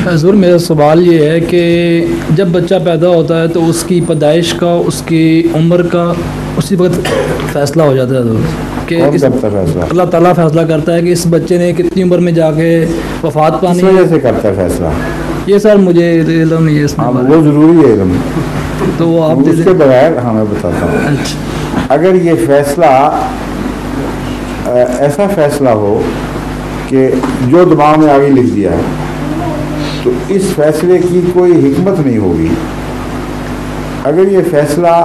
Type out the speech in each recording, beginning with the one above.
حضور میرا سوال یہ ہے کہ جب بچہ پیدا ہوتا ہے تو اس کی پیدائش کا، اس کی عمر کا اسی وقت فیصلہ ہو جاتا ہے حضور کہ اللہ تعالیٰ فیصلہ کرتا ہے کہ اس بچے نے کتنی عمر میں جا کے وفات پانی، اس وجہ سے کرتا ہے فیصلہ؟ یہ سر مجھے علم نہیں ہے اس میں، وہ ضروری ہے علم، تو وہ آپ اس کے بغیر ہاں میں بتاتا ہوں. اچھا، اگر یہ فیصلہ ایسا فیصلہ ہو کہ جو دماغ میں آگے لکھ دیا ہے تو اس فیصلے کی کوئی حکمت نہیں ہوگی. اگر یہ فیصلہ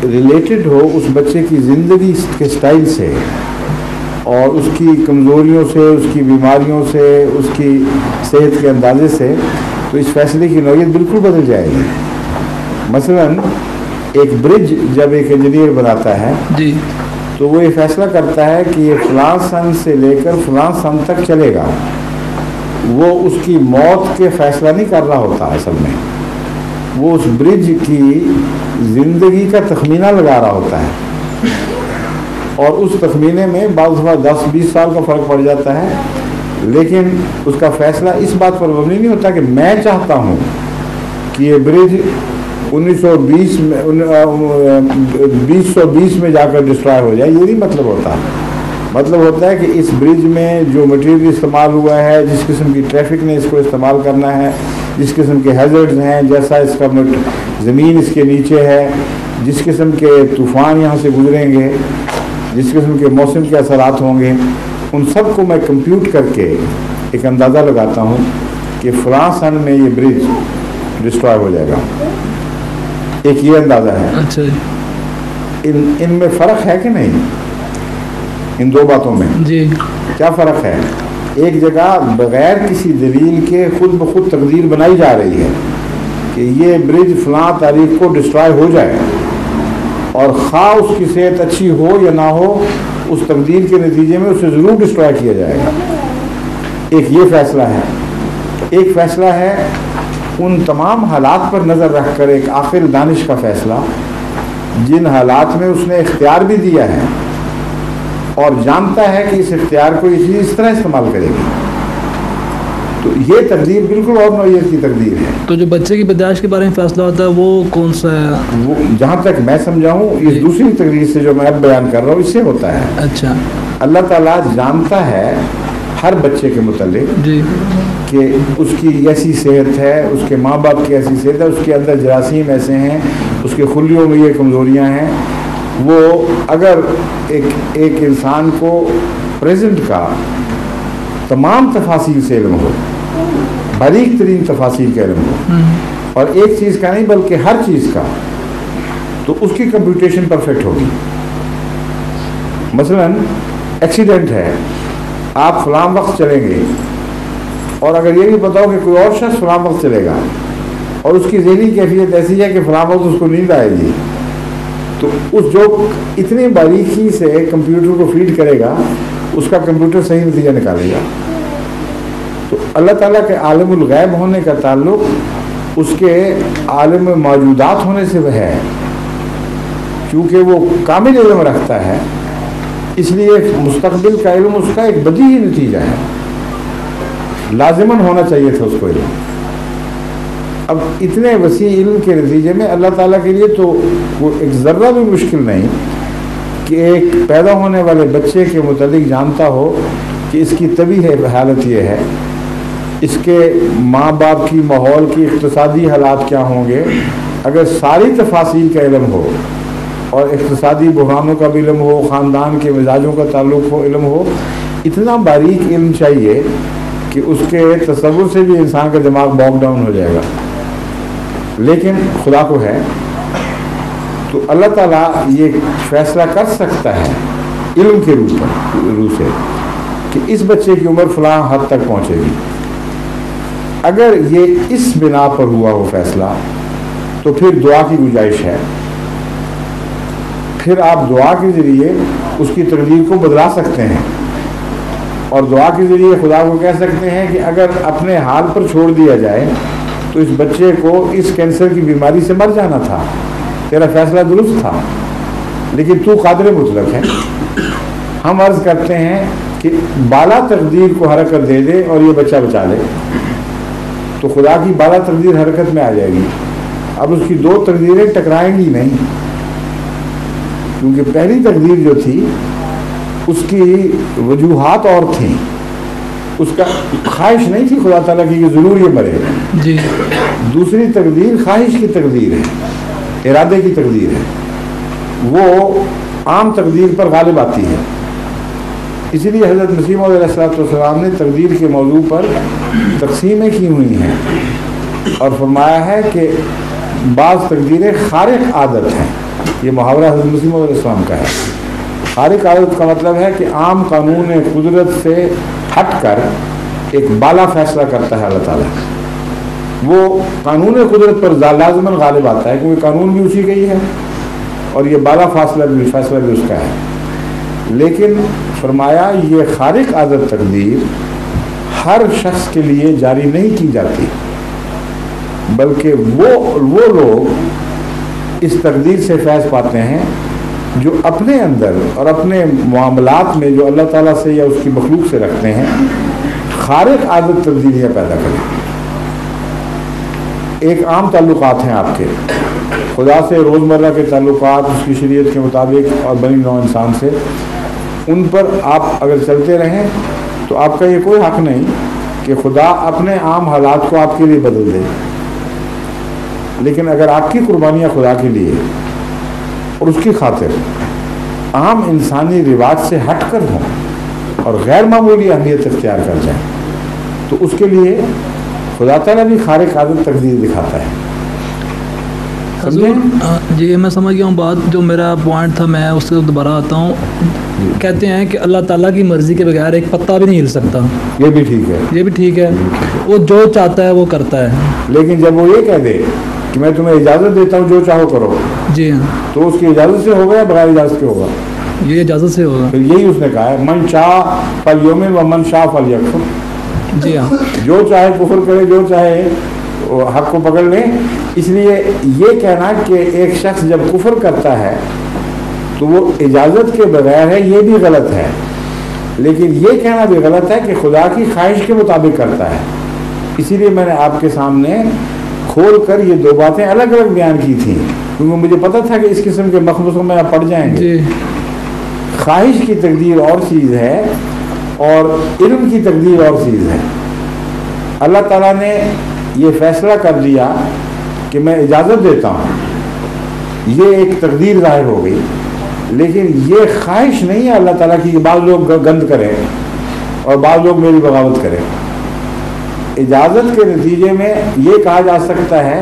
ریلیٹڈ ہو اس بچے کی زندگی کے سٹائل سے اور اس کی کمزوریوں سے، اس کی بیماریوں سے، اس کی صحت کے اندازے سے، تو اس فیصلے کی نوعیت بالکل بدل جائے گی. مثلا ایک برج جب ایک انجینئر بناتا ہے جی، تو وہ یہ فیصلہ کرتا ہے کہ یہ فلاں سن سے لے کر فلاں سن تک چلے گا. وہ اس کی موت کے فیصلہ نہیں کر رہا ہوتا، اصل میں وہ اس برج کی زندگی کا تخمینہ لگا رہا ہوتا ہے، اور اس تخمینے میں بعض دفعہ 10-20 سال کا فرق پڑ جاتا ہے، لیکن اس کا فیصلہ اس بات پر مبنی نہیں ہوتا کہ میں چاہتا ہوں کہ یہ برج 2020 میں جا کر ڈسٹرائے ہو جائے. یہ نہیں مطلب ہوتا. مطلب ہوتا ہے کہ اس برج میں جو مٹیریل استعمال ہوا ہے، جس قسم کی ٹریفک نے اس کو استعمال کرنا ہے، جس قسم کے ہیزرڈز ہیں، جیسا اس کا زمین اس کے نیچے ہے، جس قسم کے طوفان یہاں سے گزریں گے، جس قسم کے موسم کے اثرات ہوں گے، ان سب کو میں کمپیوٹ کر کے ایک اندازہ لگاتا ہوں کہ فلاں سن میں یہ برج ڈسٹرائے ہو جائے گا. ایک یہ اندازہ ہے. اچھا، ان میں فرق ہے کہ نہیں؟ ان دو باتوں میں جی کیا فرق ہے؟ ایک جگہ بغیر کسی دلیل کے خود بخود تقدیر بنائی جا رہی ہے کہ یہ برج فلاں تاریخ کو ڈسٹرائے ہو جائے، اور خواہ اس کی صحت اچھی ہو یا نہ ہو، اس تقدیر کے نتیجے میں اسے ضرور ڈسٹرائے کیا جائے گا. ایک یہ فیصلہ ہے. ایک فیصلہ ہے ان تمام حالات پر نظر رکھ کر ایک عاقل دانش کا فیصلہ، جن حالات میں اس نے اختیار بھی دیا ہے اور جانتا ہے کہ اس اختیار کو یہ چیز اس طرح استعمال کرے گی. تو یہ تقدیر بالکل اور نوعیت کی تقدیر ہے. تو جو بچے کی پیدائش کے بارے میں فیصلہ ہوتا ہے وہ کون سا ہے؟ وہ جہاں تک میں سمجھا ہوں یہ دوسری تقدیر سے جو میں اب بیان کر رہا ہوں اس سے ہوتا ہے. اچھا، اللہ تعالیٰ جانتا ہے ہر بچے کے متعلق جی کہ اس کی ایسی صحت ہے، اس کے ماں باپ کی ایسی صحت ہے، اس کے اندر جراثیم ایسے ہیں، اس کے خلیوں میں یہ کمزوریاں ہیں. وہ اگر ایک انسان کو پریزنٹ کا تمام تفاصیل سے علم ہو، باریک ترین تفاصیل کا علم ہو، اور ایک چیز کا نہیں بلکہ ہر چیز کا، تو اس کی کمپیوٹیشن پرفیکٹ ہوگی. مثلا ایکسیڈنٹ ہے، آپ فلاں وقت چلیں گے، اور اگر یہ بھی بتاؤ کہ کوئی اور شخص فلاں وقت چلے گا، اور اس کی ذہنی کیفیت ایسی ہے کہ فلاں وقت اس کو نیند آئے گی، تو اس جو اتنی باریکی سے کمپیوٹر کو فیڈ کرے گا اس کا کمپیوٹر صحیح نتیجہ نکالے گا. تو اللہ تعالیٰ کے عالم الغیب ہونے کا تعلق اس کے عالم موجودات ہونے سے ہے، کیونکہ وہ کامل علم رکھتا ہے، اس لیے مستقبل کا علم اس کا ایک بدیہی نتیجہ ہے، لازماً ہونا چاہیے تھا اس کو علم. اب اتنے وسیع علم کے نتیجے میں اللہ تعالیٰ کے لیے تو وہ ایک ذرہ بھی مشکل نہیں کہ ایک پیدا ہونے والے بچے کے متعلق جانتا ہو کہ اس کی طبی حالت یہ ہے، اس کے ماں باپ کی، ماحول کی، اقتصادی حالات کیا ہوں گے. اگر ساری تفاصیل کا علم ہو اور اقتصادی بحرانوں کا بھی علم ہو، خاندان کے مزاجوں کا تعلق ہو، علم ہو، اتنا باریک علم چاہیے کہ اس کے تصور سے بھی انسان کا دماغ باک ڈاؤن ہو جائے گا. لیکن خدا کو ہے تو اللہ تعالیٰ یہ فیصلہ کر سکتا ہے علم کے روح سے کہ اس بچے کی عمر فلاں حد تک پہنچے گی. اگر یہ اس بنا پر ہوا ہو فیصلہ تو پھر دعا کی گنجائش ہے. پھر آپ دعا کے ذریعے اس کی تقدیر کو بدلا سکتے ہیں، اور دعا کے ذریعے خدا کو کہہ سکتے ہیں کہ اگر اپنے حال پر چھوڑ دیا جائے تو اس بچے کو اس کینسر کی بیماری سے مر جانا تھا، تیرا فیصلہ درست تھا، لیکن تو قادر مطلق ہے. ہم عرض کرتے ہیں کہ بالا تقدیر کو حرکت دے دے اور یہ بچہ بچا لے. تو خدا کی بالا تقدیر حرکت میں آ جائے گی. اب اس کی دو تقدیریں ٹکرائیں گی نہیں، کیونکہ پہلی تقدیر جو تھی اس کی وجوہات اور تھیں. اس کا خواہش نہیں تھی خدا تعالیٰ کی کہ ضرور یہ مرے جی. دوسری تقدیر خواہش کی تقدیر ہے، ارادے کی تقدیر ہے، وہ عام تقدیر پر غالب آتی ہے. اسی لیے حضرت مسیح موعود علیہ السلام نے تقدیر کے موضوع پر تقسیمیں کی ہوئی ہیں اور فرمایا ہے کہ بعض تقدیریں خارق عادت ہیں. یہ محاورہ حضرت مسیح موعود علیہ السلام کا ہے. خارق عادت کا مطلب ہے کہ عام قانون قدرت سے ہٹ کر ایک بالا فیصلہ کرتا ہے اللہ تعالیٰ. وہ قانون قدرت پر لازماً غالب آتا ہے کیونکہ قانون بھی اسی کا ہی ہے اور یہ بالا فیصلہ بھی اس کا ہے. لیکن فرمایا یہ خارق عادت تقدیر ہر شخص کے لیے جاری نہیں کی جاتی، بلکہ وہ لوگ اس تقدیر سے فیض پاتے ہیں جو اپنے اندر اور اپنے معاملات میں جو اللہ تعالیٰ سے یا اس کی مخلوق سے رکھتے ہیں خارق عادت تبدیلیاں پیدا کریں. ایک عام تعلقات ہیں آپ کے خدا سے، روزمرہ کے تعلقات اس کی شریعت کے مطابق اور بنی نوع انسان سے، ان پر آپ اگر چلتے رہیں تو آپ کا یہ کوئی حق نہیں کہ خدا اپنے عام حالات کو آپ کے لیے بدل دے. لیکن اگر آپ کی قربانیاں خدا کے لیے اور اس کی خاطر عام انسانی رواج سے ہٹ کر ہوں اور غیر معمولی اہمیت اختیار کر جائیں تو اس کے لیے خدا تعالیٰ بھی خارق عادت تقدیر دکھاتا ہے. جی میں سمجھ گیا ہوں بات. جو میرا پوائنٹ تھا میں اس سے دوبارہ آتا ہوں. کہتے ہیں کہ اللہ تعالیٰ کی مرضی کے بغیر ایک پتا بھی نہیں ہل سکتا. یہ بھی ٹھیک ہے، یہ بھی ٹھیک ہے. وہ جو چاہتا ہے وہ کرتا ہے. لیکن جب وہ یہ کہہ دے کہ میں تمہیں اجازت دیتا ہوں جو چاہو کرو، جی ہاں، تو اس کی اجازت سے ہوگا یا بغیر اجازت کے ہوگا؟ یہ اجازت سے ہوگا. پھر یہی اس نے کہا ہے من شاء فلیؤمن و من شاء فلیکفر. جی ہاں، جو چاہے کفر کرے، جو چاہے حق کو پکڑ لیں. اس لیے یہ کہنا کہ ایک شخص جب کفر کرتا ہے تو وہ اجازت کے بغیر ہے، یہ بھی غلط ہے. لیکن یہ کہنا بھی غلط ہے کہ خدا کی خواہش کے مطابق کرتا ہے. اسی لیے میں نے آپ کے سامنے کھول کر یہ دو باتیں الگ الگ بیان کی تھیں کیونکہ مجھے پتا تھا کہ اس قسم کے مخمصوں میں آپ پڑ جائیں گے. جی. خواہش کی تقدیر اور چیز ہے اور علم کی تقدیر اور چیز ہے. اللہ تعالیٰ نے یہ فیصلہ کر لیا کہ میں اجازت دیتا ہوں، یہ ایک تقدیر ظاہر ہو گئی. لیکن یہ خواہش نہیں ہے اللہ تعالیٰ کی کہ بعض لوگ گند کریں اور بعض لوگ میری بغاوت کریں. اجازت کے نتیجے میں یہ کہا جا سکتا ہے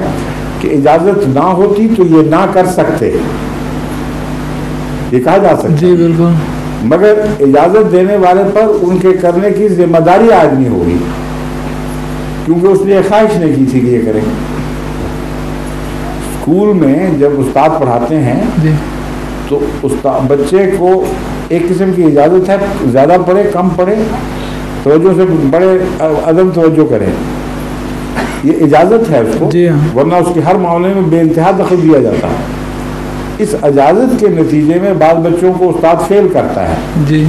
کہ اجازت نہ ہوتی تو یہ نہ کر سکتے، یہ کہا جا سکتا. جی بالکل. مگر اجازت دینے والے پر ان کے کرنے کی ذمہ داری آج نہیں ہوگی کیونکہ اس نے خواہش نہیں کی تھی کہ یہ کریں. اسکول میں جب استاد پڑھاتے ہیں تو استاد بچے کو ایک قسم کی اجازت ہے، زیادہ پڑھے کم پڑھے، توجہ سے بڑے عدم توجہ کریں، یہ اجازت ہے اس کو. جی ہاں. ورنہ اس کے ہر معاملے میں بے انتہا دخل دیا جاتا ہے. اس اجازت کے نتیجے میں بعض بچوں کو استاد فیل کرتا ہے. جی.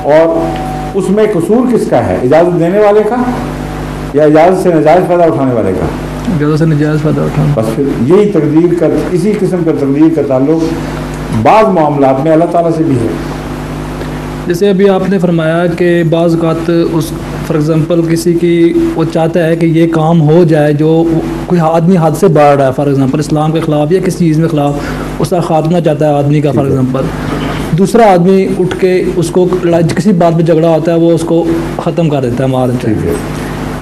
اور اس میں قصور کس کا ہے، اجازت دینے والے کا یا اجازت سے نجائز فائدہ اٹھانے والے کا؟ اجازت سے نجائز فائدہ اٹھانا. بس پھر یہی تقدیر کا، اسی قسم کا تقدیر کا تعلق بعض معاملات میں اللہ تعالیٰ سے بھی ہے. جیسے ابھی آپ نے فرمایا کہ بعض اوقات اس فار ایگزامپل کسی کی وہ چاہتا ہے کہ یہ کام ہو جائے جو کوئی آدمی حد سے بڑھ رہا ہے، فار ایگزامپل اسلام کے خلاف یا کسی چیز میں خلاف اس کا خاتمہ چاہتا ہے آدمی کا. فار ایگزامپل دوسرا آدمی اٹھ کے اس کو کسی بات پہ جھگڑا ہوتا ہے وہ اس کو ختم کر دیتا ہے، مار دیتا ہے.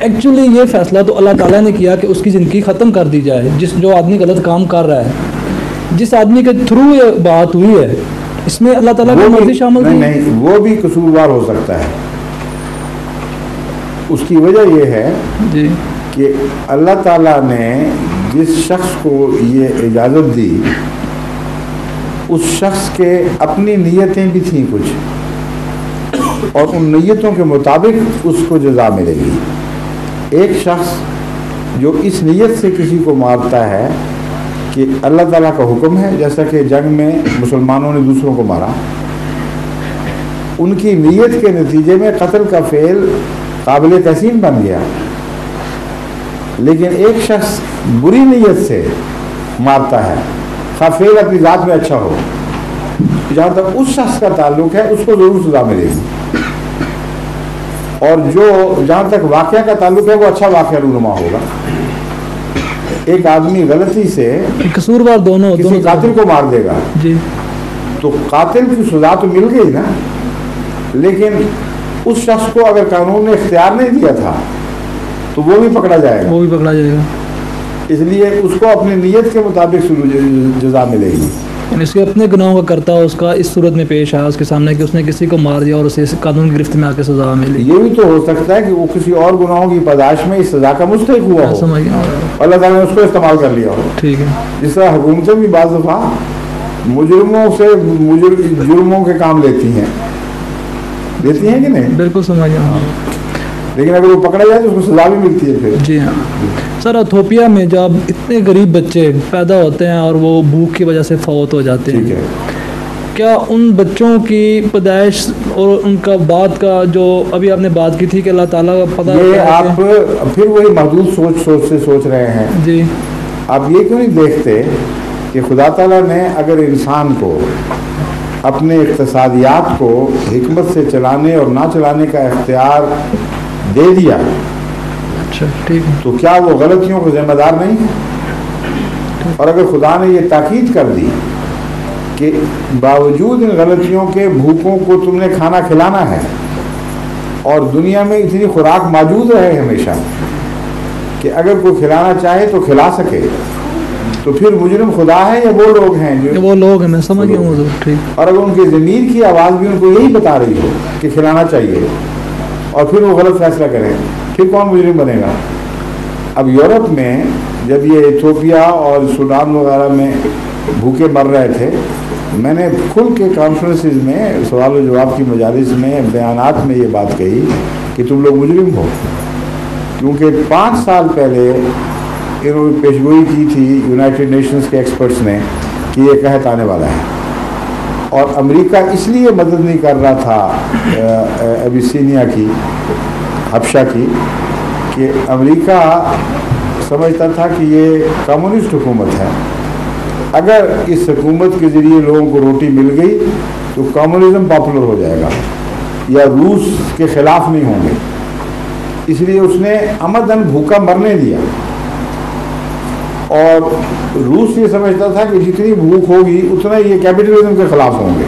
ایکچولی یہ فیصلہ تو اللہ تعالیٰ نے کیا کہ اس کی زندگی ختم کر دی جائے. جو آدمی غلط کام کر رہا ہے، جس آدمی کے تھرو یہ بات ہوئی ہے، اس میں اللہ تعالیٰ کی مرضی شامل نہیں، وہ بھی قصوروار ہو سکتا ہے. اس کی وجہ یہ ہے جی کہ اللہ تعالیٰ نے جس شخص کو یہ اجازت دی اس شخص کے اپنی نیتیں بھی تھیں کچھ، اور ان نیتوں کے مطابق اس کو جزا ملے گی. ایک شخص جو اس نیت سے کسی کو مارتا ہے کہ اللہ تعالیٰ کا حکم ہے، جیسا کہ جنگ میں مسلمانوں نے دوسروں کو مارا، ان کی نیت کے نتیجے میں قتل کا فعل قابل تحسین بن گیا، لیکن ایک شخص بری نیت سے مارتا ہے، خواہ فعل اپنی ذات میں اچھا ہو، جہاں تک اس شخص کا تعلق ہے اس کو ضرور سزا ملے گی، اور جو جہاں تک واقعہ کا تعلق ہے وہ اچھا واقعہ رونما ہوگا۔ ایک آدمی غلطی سے قصوروار دونوں کسی قاتل کو مار دے گا جی، تو قاتل کی سزا تو مل گئی نا، لیکن اس شخص کو اگر قانون نے اختیار نہیں دیا تھا تو وہ بھی پکڑا جائے گا، وہ بھی پکڑا جائے گا، اس لیے اس کو اپنی نیت کے مطابق جزا ملے گی۔ یعنی اس کے اپنے گناہوں کا کرتا ہو، اس کا اس صورت میں پیش آیا اس کے سامنے کہ اس نے کسی کو مار دیا اور اسے قانون کی گرفت میں آ کے سزا ملی۔ یہ بھی تو ہو سکتا ہے کہ وہ کسی اور گناہوں کی پاداش میں اس سزا کا مستحق ہوا ہو، اللہ تعالیٰ نے اس کو استعمال کر لیا ہو۔ ٹھیک ہے، جس طرح حکومتیں بھی بعض دفعہ مجرموں سے جرموں کے کام لیتی ہیں کہ نہیں؟ بالکل سمجھ گیا، لیکن اگر وہ پکڑا جائے تو اس کو سزا بھی ملتی ہے پھر۔ جی ہاں سر، ایتھوپیا میں جب اتنے غریب بچے پیدا ہوتے ہیں اور وہ بھوک کی وجہ سے فوت ہو جاتے ہیں، کیا ان بچوں کی پیدائش اور ان کا بعد کا جو ابھی آپ نے بات کی تھی کہ اللہ تعالیٰ کا پتہ ہے، آپ پھر وہی محدود سوچ سے سوچ رہے ہیں جی، آپ یہ کیوں نہیں دیکھتے کہ خدا تعالیٰ نے اگر انسان کو اپنے اقتصادیات کو حکمت سے چلانے اور نہ چلانے کا اختیار دے دیا، اچھا ٹھیک ہے، تو کیا وہ غلطیوں کو ذمہ دار نہیں؟ اور اگر خدا نے یہ تاکید کر دی کہ باوجود ان غلطیوں کے بھوکوں کو تم نے کھانا کھلانا ہے اور دنیا میں اتنی خوراک موجود رہے ہمیشہ کہ اگر کوئی کھلانا چاہے تو کھلا سکے، تو پھر مجرم خدا ہے یا وہ لوگ ہیں جو وہ لوگ ہیں، میں سمجھ گیا ہوں ٹھیک۔ اور اگر ان کی ضمیر کی آواز بھی ان کو یہی بتا رہی ہو کہ کھلانا چاہیے اور پھر وہ غلط فیصلہ کریں، پھر کون مجرم بنے گا؟ اب یورپ میں جب یہ ایتھوپیا اور سوڈان وغیرہ میں بھوکے مر رہے تھے، میں نے کھل کے کانفرنسز میں سوال و جواب کی مجالس میں بیانات میں یہ بات کہی کہ تم لوگ مجرم ہو، کیونکہ 5 سال پہلے انہوں نے پیشگوئی کی تھی یونائٹڈ نیشنز کے ایکسپرٹس نے کہ یہ قحط آنے والا ہے، اور امریکہ اس لیے مدد نہیں کر رہا تھا ابیسینیا کی، حبشہ کی، کہ امریکہ سمجھتا تھا کہ یہ کمیونسٹ حکومت ہے، اگر اس حکومت کے ذریعے لوگوں کو روٹی مل گئی تو کمیونزم پاپولر ہو جائے گا یا روس کے خلاف نہیں ہوں گے، اس لیے اس نے عمدن بھوکا مرنے دیا، اور روس یہ سمجھتا تھا کہ جتنی بھوک ہوگی اتنا یہ کیپٹلزم کے خلاف ہوں گے۔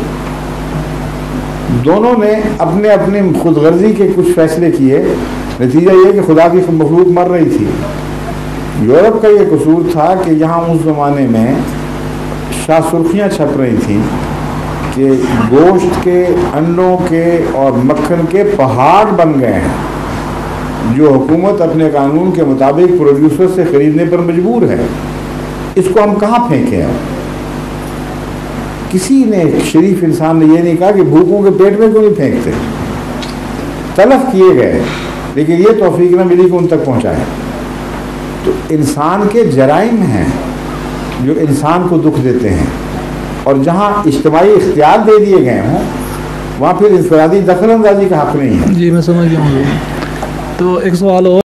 دونوں نے اپنے اپنے خود غرضی کے کچھ فیصلے کیے، نتیجہ یہ کہ خدا کی مخلوق مر رہی تھی۔ یورپ کا یہ قصور تھا کہ یہاں اس زمانے میں شاہ سرخیاں چھپ رہی تھیں کہ گوشت کے، انڈوں کے اور مکھن کے پہاڑ بن گئے ہیں جو حکومت اپنے قانون کے مطابق پروڈیوسر سے خریدنے پر مجبور ہے، اس کو ہم کہاں پھینکیں ہیں؟ کسی نے، شریف انسان نے یہ نہیں کہا کہ بھوکوں کے پیٹ میں کیوں نہیں پھینکتے، تلف کیے گئے لیکن یہ توفیق نہ ملی کہ ان تک پہنچائے۔ تو انسان کے جرائم ہیں جو انسان کو دکھ دیتے ہیں، اور جہاں اجتماعی اختیار دے دیے گئے ہوں وہاں پھر انفرادی دخل اندازی کا حق نہیں ہے۔ جی میں سمجھ گیا ہوں۔ تو ایک سوال اور